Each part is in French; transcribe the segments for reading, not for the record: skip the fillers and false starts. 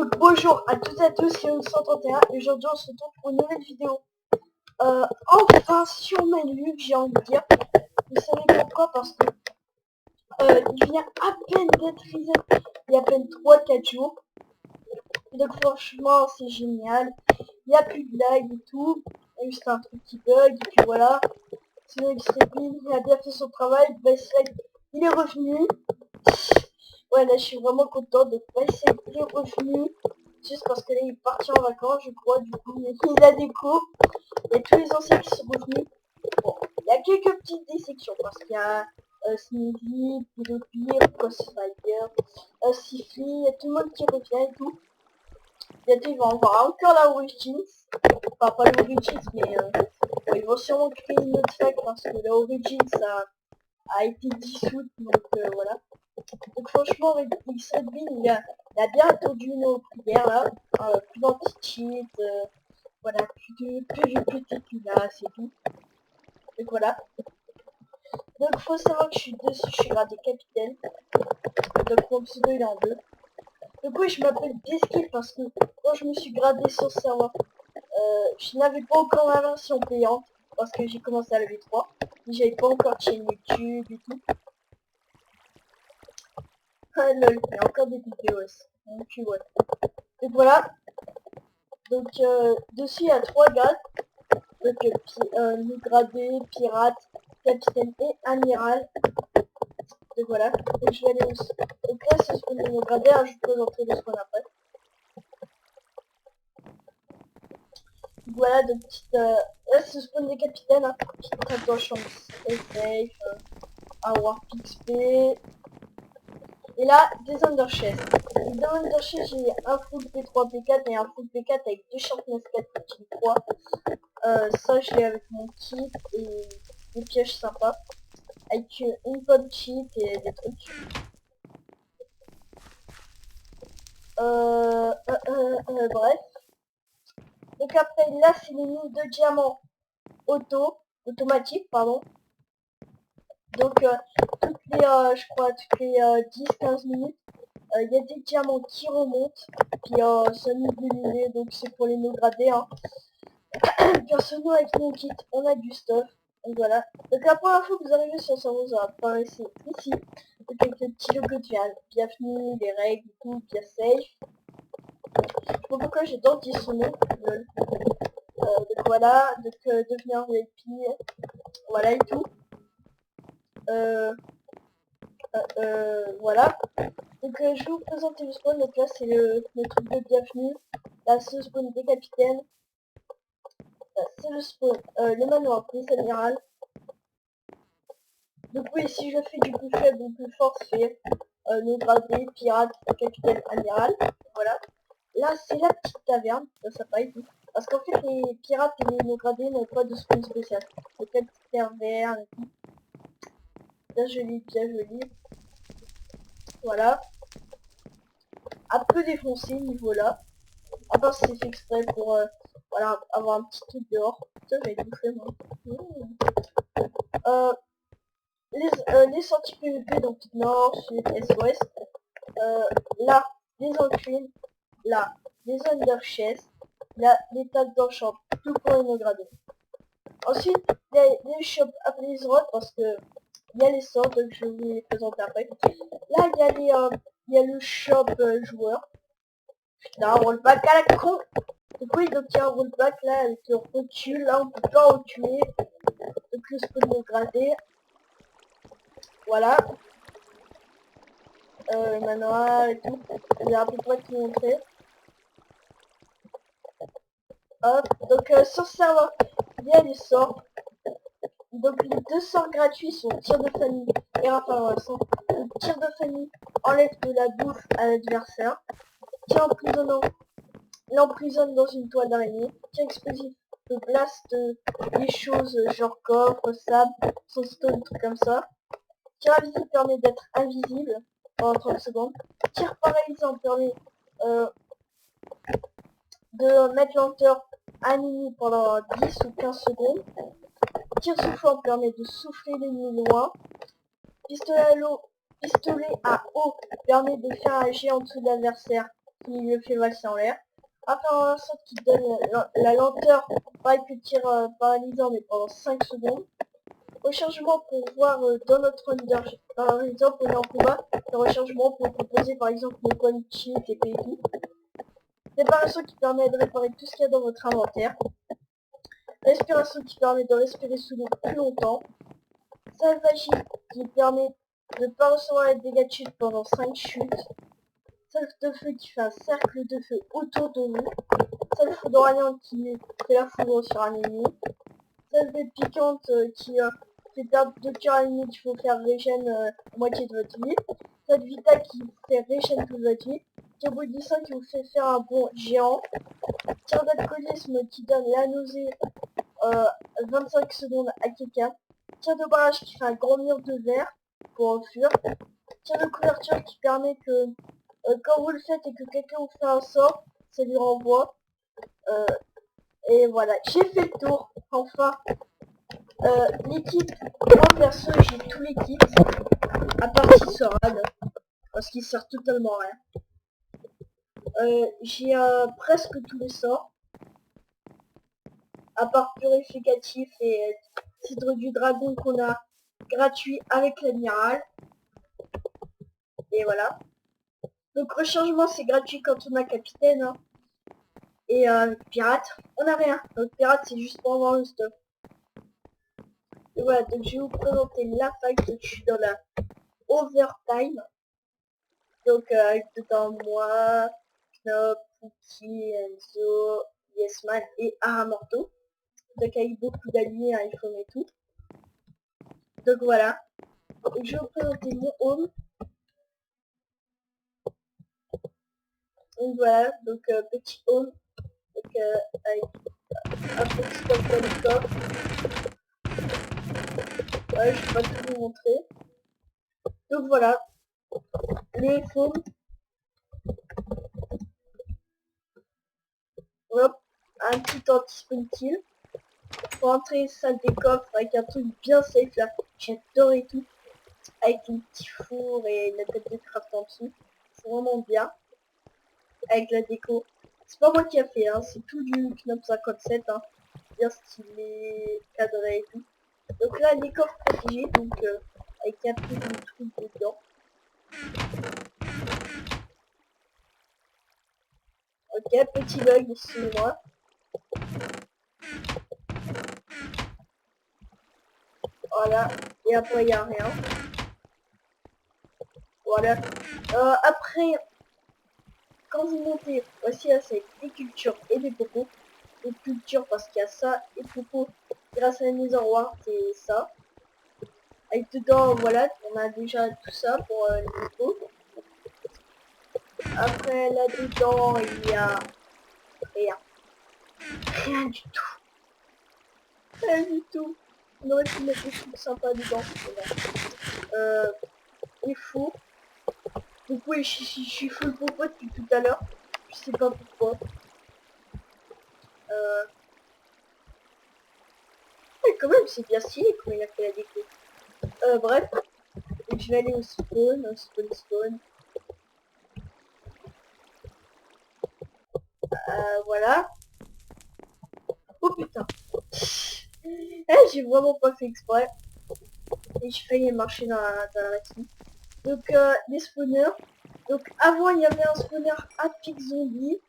Donc bonjour à toutes et à tous, c'est Young131 et aujourd'hui on se retrouve pour une nouvelle vidéo. Enfin sur Menu, j'ai envie de dire. Vous savez pourquoi? Parce que il vient à peine d'être reset, il y a à peine 3-4 jours. Donc franchement c'est génial. Il n'y a plus de lag et tout. Il y a juste un truc qui bug et puis voilà. Sinon il a bien fait son travail. Il est revenu. Ouais, là je suis vraiment content de il est revenu. Juste parce que là il est parti en vacances, je crois, du coup il a des cours. Il y a tous les anciens qui sont revenus. Bon, il y a quelques petites déceptions parce qu'il y a Sneaky, Pilopir, Crossfire, Sifli, il y a tout le monde qui revient et tout. Bientôt ils vont avoir encore la Origins. Enfin pas l'Origins mais ils vont sûrement créer une autre fac parce que la Origins a été dissoute, donc voilà. Donc franchement, avec X-Redbean, il a bien attendu nos prières là. Plus d'anti-cheat, voilà, plus de PVP là, c'est tout. Donc voilà. Donc faut savoir que je suis dessus, je suis gradé capitaine. Donc mon pseudo il est en bleu. Donc oui, je m'appelle Deskill parce que quand je me suis gradé sur ce serveur, je n'avais pas encore la version payante parce que j'ai commencé à la V3. J'avais pas encore de chaîne YouTube et tout. Ah lol, il y a encore des vidéos aussi. Donc ouais. Donc voilà. Donc dessus il y a 3 grades. Donc le gradé, pirate, capitaine et amiral. Donc voilà. Donc je vais aller aussi. Donc là c'est ce qu'on est gradé, je peux montrer de ce qu'on a fait. Voilà, de petites... là c'est ce qu'on est capitaine, hein. Petite attention, safe, avoir XP. Et là, des underchaises. Et dans underchaises, j'ai un full P3 P4 et un full P4 avec 2 sharpness 4 qui 3. Ça je l'ai avec mon kit et des pièges sympas. Avec une bonne cheat et des trucs. Bref. Donc après là c'est les mines de diamants automatique pardon. Donc toutes les je crois toutes les 10-15 minutes il y a des diamants qui remontent. Puis ça nous délimé, donc c'est pour les no gradés hein. Personnellement avec mon kit on a du stuff. Donc voilà. Donc la première fois que vous arrivez sur le serveur, vous apparaissez ici. Donc avec le petit logo de bienvenue, les règles et tout, bien safe. Je sais pas pourquoi j'ai denti son nom. Donc voilà, donc devenir VIP, voilà et tout. Voilà. Donc je vais vous présenter le spawn. Donc là c'est le truc de bienvenue. Là c'est le spawn des capitaines. C'est le spawn, le manoir des amirals. Donc oui, si je fais du plus faible ou plus fort, c'est le gradé, pirate, capitaine, amiral. Voilà. Là, c'est la petite taverne, ça pas et tout. Parce qu'en fait, les pirates et les no gradés n'ont pas de spawn spécial. C'est la petite taverne et tout. Bien joli, bien joli. Voilà. Un peu défoncé niveau là. À part si c'est fait exprès pour voilà, avoir un petit truc dehors. Putain, j'avais bouffé moi. Les sorties PVP, donc nord, sud, est, ouest. Là, des enclines. Là, des underchaises. Là, des tables d'enchant. Tout pour les no gradés. Ensuite, il y a des shops à Blizzard parce que il y a les sorts, donc je vais vous les présenter après. Là, il y a le shop joueur. Putain, rollback à la con. Donc oui, donc il y a un rollback là avec le recul. Là, on peut pas reculer. Donc le spawn no gradé. Voilà. Le manoir et tout. J'ai à peu près tout montré. Hop, donc sur ce serveur, il y a les sorts. Donc les 2 sorts gratuits sont tir de famille et rafale sang. Le tir de famille enlève de la bouffe à l'adversaire. Tir emprisonnant l'emprisonne dans une toile d'araignée. Tir explosif le blast des choses genre coffre, sable, stone, trucs comme ça. Tir invisible permet d'être invisible pendant 30 secondes. Tir paralysant permet de mettre lenteur à l'ennemi pendant 10 ou 15 secondes. Tir soufflant permet de souffler l'ennemi loin. Pistolet à eau permet de faire agir en dessous de l'adversaire qui le fait valser en l'air. Après un saut qui donne la lenteur, pareil que tir paralysant mais pendant 5 secondes. Rechargement pour voir dans notre Under, par exemple on est en combat, le rechargement pour proposer par exemple nos points de cheat et tout. Réparation qui permet de réparer tout ce qu'il y a dans votre inventaire. Respiration qui permet de respirer sous l'eau plus longtemps. Salvagie qui permet de ne pas recevoir les dégâts de chute pendant 5 chutes. Self de feu qui fait un cercle de feu autour de vous. Self foudroyant qui fait la foudre sur un ennemi. Self piquante qui fait perdre 2 cœurs à l'ennemi qu'il faut faire régène moitié de votre vie. Self vital qui fait régène toute votre vie. Turbodissant qui vous fait faire un bond géant. Tir d'alcoolisme qui donne la nausée 25 secondes à quelqu'un. Tir de barrage qui fait un grand mur de verre pour enfuir. Tir de couverture qui permet que quand vous le faites et que quelqu'un vous fait un sort, ça lui renvoie. Et voilà, j'ai fait le tour, enfin. L'équipe, moi perso j'ai tous les kits, à part Tisserad, parce qu'il sert totalement à rien. J'ai presque tous les sorts, à part purificatif et cidre du dragon qu'on a gratuit avec l'amiral. Et voilà. Donc rechargement c'est gratuit quand on a capitaine. Hein. Et pirate, on a rien. Donc pirate c'est juste pour avoir le stuff. Et voilà, donc je vais vous présenter la fight. Donc je suis dans la overtime. Donc avec dedans moi, Knop, Pookie, Enzo, Yesman et Aramorto. Donc avec beaucoup d'alliés, iPhone et tout. Donc voilà. Donc je vais vous présenter mon home. Donc voilà, donc petit home. Donc avec un petit stop d'hélicoptère. Ouais, je vais pas tout vous montrer. Donc voilà, les phones. Hop, un petit anti-spawn kill. Pour entrer salle des coffres avec un truc bien safe là. J'adore et tout. Avec un petit four et la tête de craft en dessous. C'est vraiment bien. Avec la déco. C'est pas moi qui a fait, hein. C'est tout du Knop 57. Hein. Bien stylé, cadré et tout. Donc là, les coffres protégés. Donc avec un peu de truc dedans. Ok, petit bug, excusez-moi. Voilà. Et après, il n'y a rien. Voilà. Après, quand vous montez, voici là, c'est des cultures et des popos. Des cultures parce qu'il y a ça, et popos, grâce à la mise en roi, c'est ça. Et dedans, voilà, on a déjà tout ça pour les popos. Après, là-dedans, il y a rien. Rien du tout. Rien du tout. On aurait pu mettre des trucs sympas dedans. Il faut. Donc oui, je suis full popo depuis tout à l'heure. Je sais pas pourquoi. Ouais, quand même, c'est bien stylé quand il a fait la déco. Bref. Donc, je vais aller au spawn. Voilà. Oh putain. J'ai vraiment pas fait exprès. Et j'ai failli marcher dans la rétine. Donc les spawners. Donc avant il y avait un spawner à pic zombie.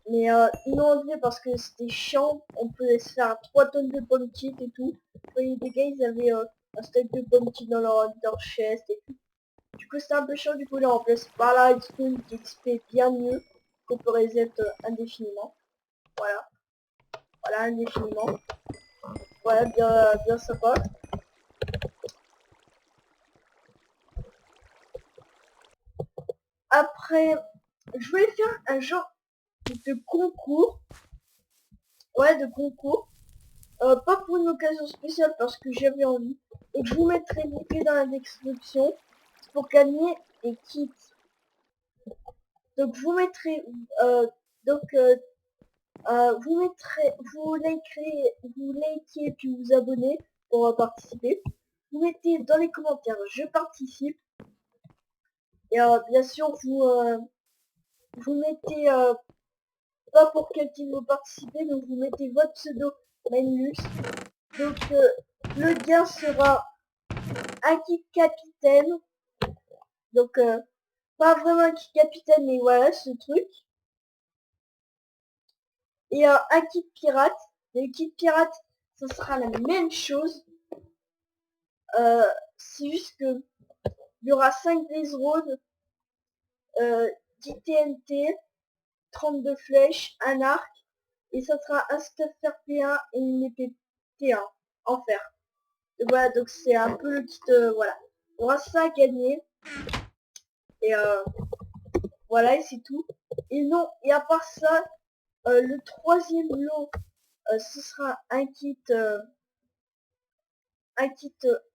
Mais ils l'ont enlevé parce que c'était chiant. On pouvait se faire 3 tonnes de bomb kit et tout. Et des gars ils avaient un stock de bomb kit dans leur chest et tout. Du coup c'était un peu chiant, du coup là on remplace par la redstone qui XP bien mieux. Qu'on peut reset indéfiniment. Voilà. Voilà, indéfiniment. Voilà, bien sympa. Après, je voulais faire un genre de concours. Ouais, de concours. Pas pour une occasion spéciale parce que j'avais envie. Et je vous mettrai les liens dans la description pour gagner des kits. Donc je vous mettrai vous likez puis vous abonnez pour participer. Vous mettez dans les commentaires je participe et bien sûr vous mettez pas pour quel type vous participez, donc vous mettez votre pseudo Mainlux. Donc le gain sera un kit capitaine. Donc pas vraiment un kit capitaine, mais voilà ce truc. Et un kit pirate. Le kit pirate, ça sera la même chose. C'est juste que il y aura 5 Blaze Road, 10 TNT, 32 flèches, un arc, et ça sera un stuff RP1 et une épée T1 en fer. Et voilà, donc c'est un peu le kit, voilà. Il y aura ça à gagner. Et voilà, et c'est tout. Et non, et à part ça, le troisième lot, ce sera un kit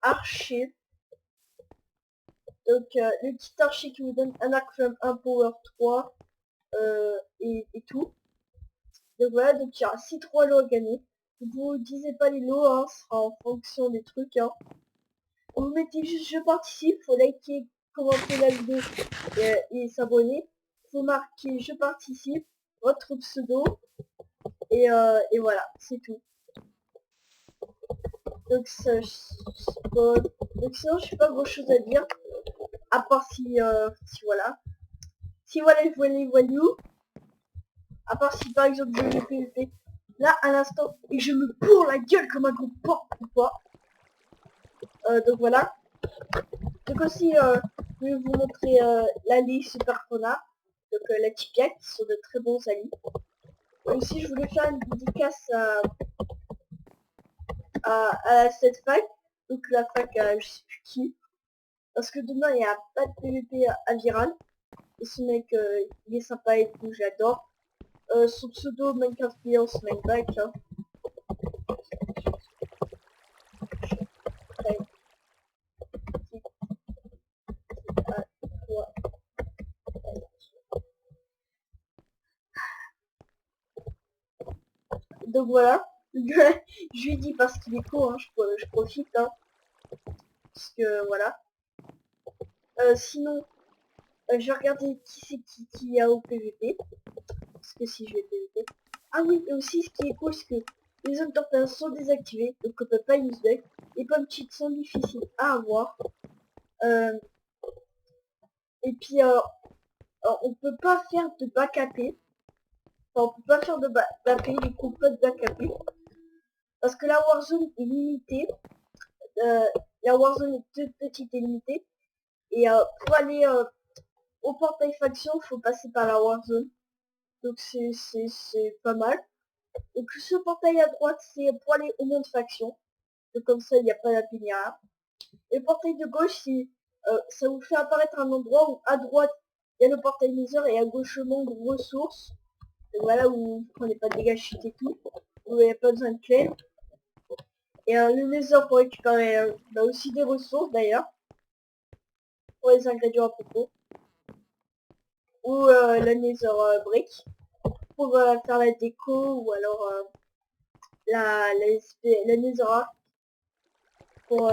archer. Donc le kit archer qui vous donne un arc flamme, un power 3 et tout. Donc voilà, donc il y aura 6-3 lots à gagner. Vous disez pas les lots, hein, ce sera en fonction des trucs. Hein. Vous mettez juste je participe, faut liker, commenter la vidéo et s'abonner. Faut marquer je participe, votre pseudo et voilà, c'est tout. Donc ça, donc sinon je n'ai pas grand chose à dire. À part si voilà. Si voilà les voyous. À part si par exemple je vais PVP. Là à l'instant et je me bourre la gueule comme un gros porc ou pas. Donc voilà. Donc aussi je vais vous montrer l'allié Super Fauna. Donc la Tipia qui sont de très bons alliés. Et aussi je voulais faire une dédicace à cette fac. Donc la fac je sais plus qui. Parce que demain il n'y a pas de PVP à Viral. Et ce mec il est sympa et tout, j'adore. Son pseudo Minecraft Beyonce Minecraft hein. Donc voilà. Je lui dis parce qu'il est court, hein, je profite. Hein, parce que voilà. Sinon, je vais regarder qui c'est qui a au PVP. Parce que si je vais PVP. Ah oui, et aussi ce qui est cool, c'est que les zones torpilles sont désactivées. Donc on peut pas use bug. Les pommes cheats sont difficiles à avoir. Et puis on peut pas faire de backupé. Enfin, on peut pas faire de backupé, du coup pas de backupé. Parce que la Warzone est limitée. La Warzone est toute petite et limitée. Et pour aller au portail faction, il faut passer par la Warzone. Donc c'est pas mal. Donc ce portail à droite, c'est pour aller au monde faction. Donc comme ça, il n'y a pas la pénière. Et le portail de gauche, ça vous fait apparaître un endroit où à droite, il y a le portail Nether et à gauche le monde ressources. Et voilà où vous prenez pas de dégâts chute et tout. Où il n'y a pas besoin de clé. Et le Nether pour récupérer aussi des ressources d'ailleurs. Pour les ingrédients à propos. Ou la Nether Brick. Pour faire la déco ou alors la Netherrack pour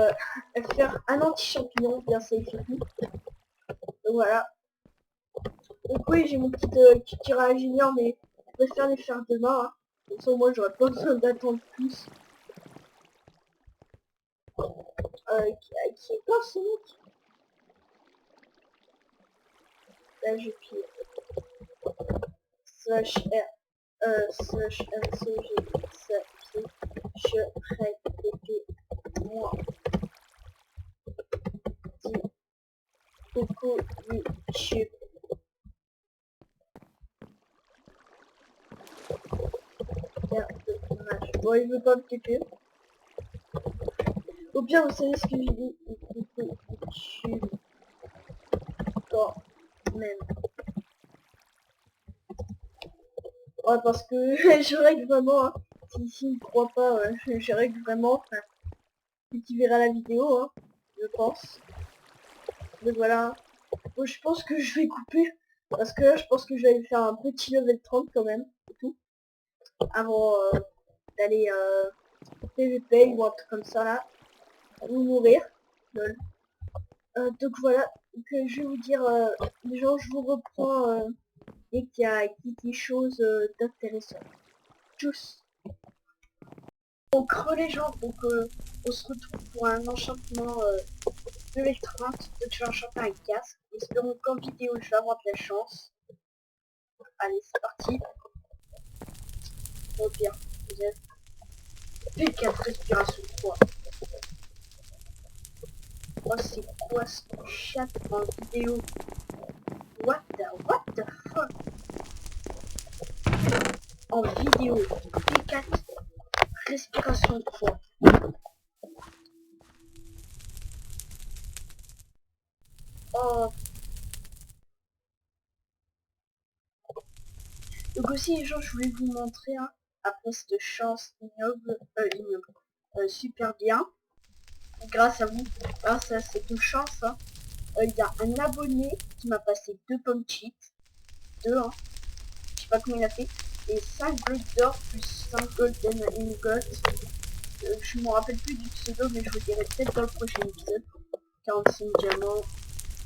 faire un anti-champignon bien safe et tout. Donc voilà. Donc oui, j'ai mon petit tirage junior, mais je préfère les faire demain. Hein. Comme ça, moi, j'aurais pas besoin d'attendre plus. Qui est pas ce mec? Là, je pile. Slash R, slash MCG, ça pied. Je répète moi. Dis coucou YouTube. Bon, il veut pas me TP. Au pire, vous savez ce que j'ai dit. YouTube. Quand même. Ouais, parce que je règle vraiment. Hein. S'il ne croit pas, je règle vraiment. Enfin, qui verra la vidéo, hein, je pense. Donc voilà. Bon, je pense que je vais couper. Parce que là, je pense que je vais aller faire un petit level 30 quand même. Et tout. Avant d'aller PVP ou un truc comme ça là. Ou mourir. Lol. Donc voilà. Donc, je vais vous dire, les gens, je vous reprends dès qu'il y a quelque chose d'intéressant. Tchuss. Donc les gens, donc on se retrouve pour un enchantement de l'électrante. Donc je vais enchanter un casque. Espérons qu'en vidéo je vais avoir de la chance. Allez, c'est parti. Au pire, vous êtes P4 respiration 3. Oh, c'est quoi ce chat en vidéo? What the fuck? En vidéo, P4 respiration 3. Oh. Donc aussi les gens, je voulais vous montrer hein, après cette chance super bien. Grâce à vous, grâce à cette chance, hein, il y a un abonné qui m'a passé 2 pommes cheats, 2, hein, je sais pas comment il a fait, et 5 gold d'or plus 5 golden ingots. Je me rappelle plus du pseudo, mais je vous dirai peut-être dans le prochain épisode. 45 diamants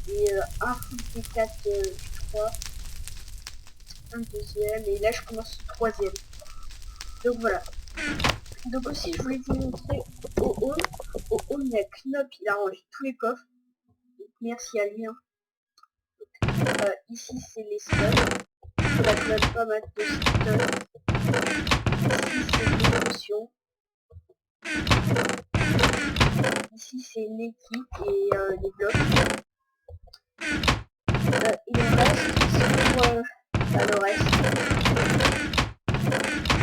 et un full P4, je crois, un deuxième, et là je commence le troisième. Donc voilà. Donc aussi je voulais vous montrer au hall. Au hall il y a Knop, il a rangé tous les coffres. Donc, merci à lui. Hein. Ici c'est les studs. Il a quand même pas mal de studs. Ici c'est l'émotion. Ici c'est l'équipe et les blocs. Il reste sur le reste.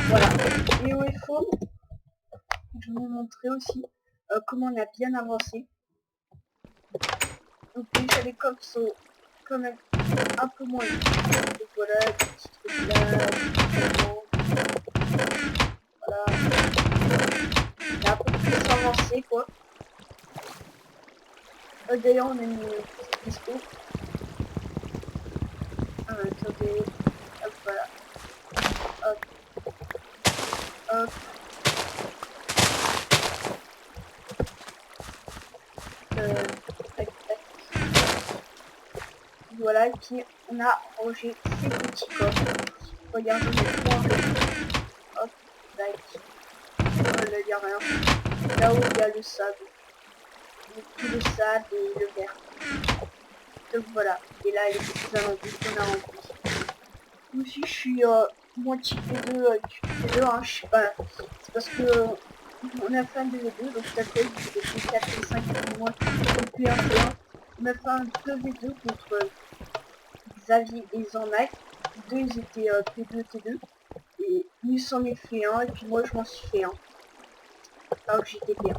Voilà. Et au iPhone, je vais vous montrer aussi comment on a bien avancé. Donc déjà les coffres sont quand même un peu moins. Donc voilà, des petits trucs là, voilà. Il a un peu plus avancé quoi. D'ailleurs on a une petite dispo. Attendez, hop voilà. Hop, hop. Tac, tac. Voilà, et puis on a rangé ces petits coffres. Regardez les points. Hop, tac. Là, il n'y a rien. Là où il y a le sable. Donc, tout le sable et le verre. Donc voilà. Et là, les petits alentours qu'on a remplis. Aussi, je suis moitié P2 du P2, hein, je sais pas. C'est parce que on a fait un 2v2, donc ça fait des P4 et 5 pour moi, donc P1 P1. On a fait un 2v2 contre Xavier et Zanac. Deux ils étaient P2 T2. Et lui s'en est fait un, et puis moi je m'en suis fait un. Alors que j'étais bien.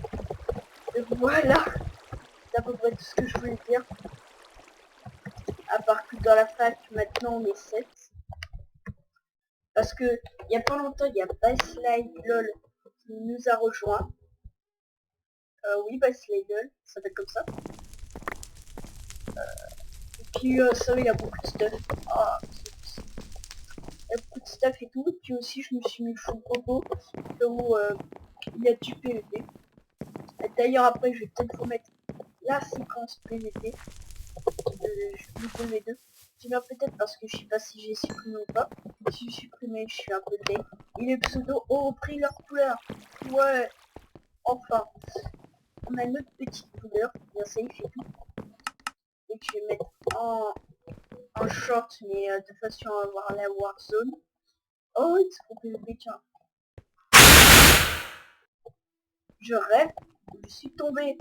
Donc voilà, c'est à peu près tout ce que je voulais dire. À part que dans la fac, maintenant on est 7. Parce que il y a pas longtemps, il y a Baslide LOL qui nous a rejoint. Oui, Baslide LOL, ça s'appelle comme ça. Et puis ça, il y a beaucoup de stuff. Ah, il y a beaucoup de stuff et tout. Puis aussi, je me suis mis full combo où il y a du PVP. D'ailleurs, après, je vais peut-être vous mettre la séquence PVP. Je vous donne les deux. Sinon, peut-être parce que je sais pas si j'ai supprimé ou pas. Si j'ai supprimé, je suis un peu deck. Et les pseudos ont repris leur couleur. Ouais, enfin. On a notre petite couleur, bien safe et tout. Et je vais mettre en short, mais de façon à avoir la Warzone. Oh, il se trouve PVP, tiens. Je rêve, je suis tombé.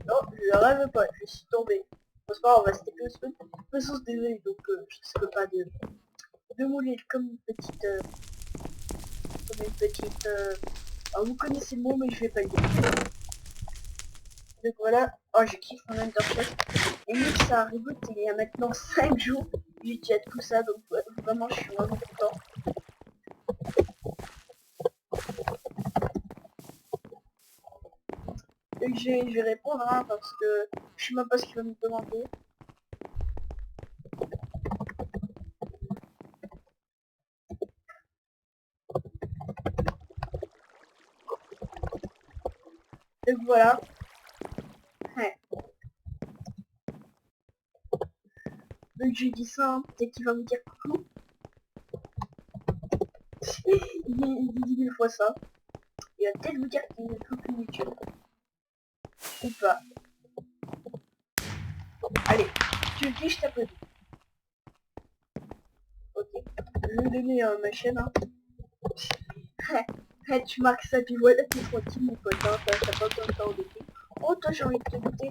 Non, je rêve pas, je suis tombé. Bon, c'est pas grave, on va se taper au spawn. De toute façon, c'est désolé, donc je risque pas de mourir comme une petite... Alors, vous connaissez le mot, mais je vais pas le dire. Donc voilà. Oh, je kiffe mon Underchef. Et lui, ça a reboot il y a maintenant 5 jours. J'ai déjà tout ça, donc ouais, vraiment, je suis vraiment content. Et je vais répondre, hein, parce que je sais même pas ce qu'il va me demander. Donc voilà. Ouais. Donc que je dis ça, hein. Peut-être qu'il va me dire coucou. Il dit 10 000 fois ça. Il va peut-être vous dire qu'il est coucou YouTube. Ou pas. Allez, tu le dis, je t'applaudis. Ok. Je vais donner ma chaîne. Hein. Tu marques ça, puis voilà, t'es tranquille, mon pote. Hein. T'as pas besoin de t'embêter. Oh, toi, j'ai envie de te goûter.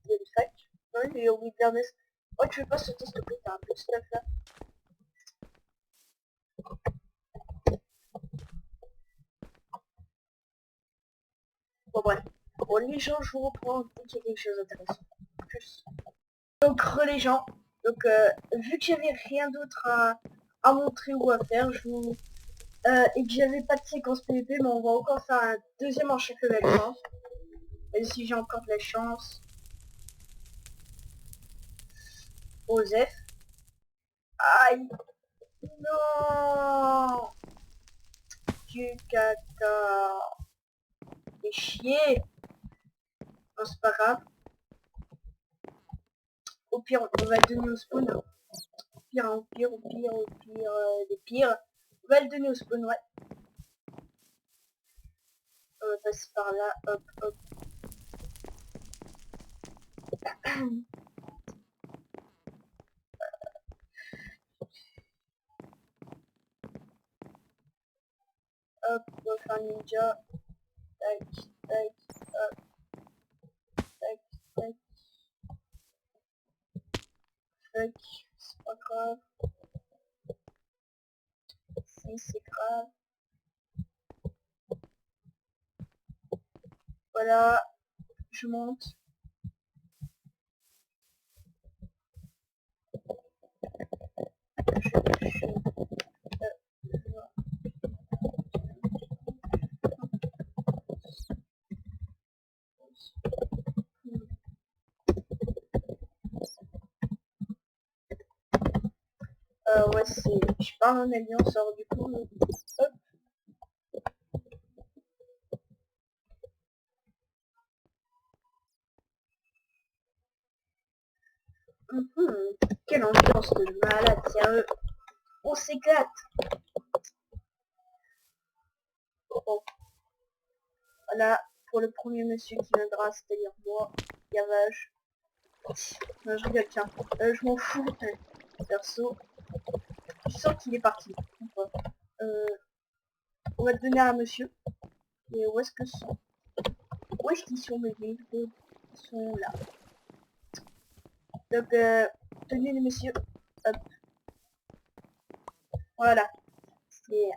Il y a une fac. Ouais, j'ai envie de l'Ernest. Oh, tu veux pas sauter, s'il te plaît, t'as un peu de stuff là. Bon, bref. Bon, les gens, je vous reprends dès qu'il y a quelque chose d'intéressant. Plus. Donc, les gens. Donc, vu que j'avais rien d'autre à montrer ou à faire, je vous... et que j'avais pas de séquence PVP, mais on va encore faire un deuxième enchèque level 15. Et si j'ai encore de la chance. Osef. Aïe. Non. Du caca. Fais chier. Non, c'est pas grave. Au pire, on va le donner au spawn. Au pire, des pires. On va le donner au spawn, ouais. On va passer par là, hop, hop. Hop, on va faire un ninja. Tac, tac, hop, tac, tac. Tac, c'est pas grave. Si, c'est grave. Voilà, je monte. Ouais, c'est... Je parle en alliance, alors du coup... Hop. Quelle ambiance de malade, sérieux. On s'éclate. Bon. Voilà, pour le premier monsieur qui viendra, c'est-à-dire moi, gavage. Non, je rigole, tiens. Je m'en fous. Perso. Je sens qu'il est parti. On va te donner à un monsieur. Et où est-ce que sont... Où est-ce qu'ils sont mes livres? Ils sont là. Donc, tenez les messieurs. Hop. Voilà. C'est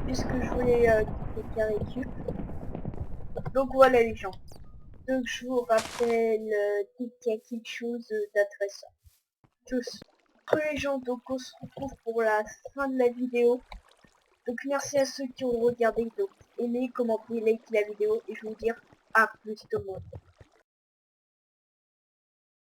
puisque je voulais quitter récup. Donc voilà les gens. Donc je vous rappelle qu'il y a quelque chose d'intéressant. Tous. Les gens, donc on se retrouve pour la fin de la vidéo. Donc merci à ceux qui ont regardé. Donc aimez, commentez, likez la vidéo. Et je vais vous dire à plus tout le monde.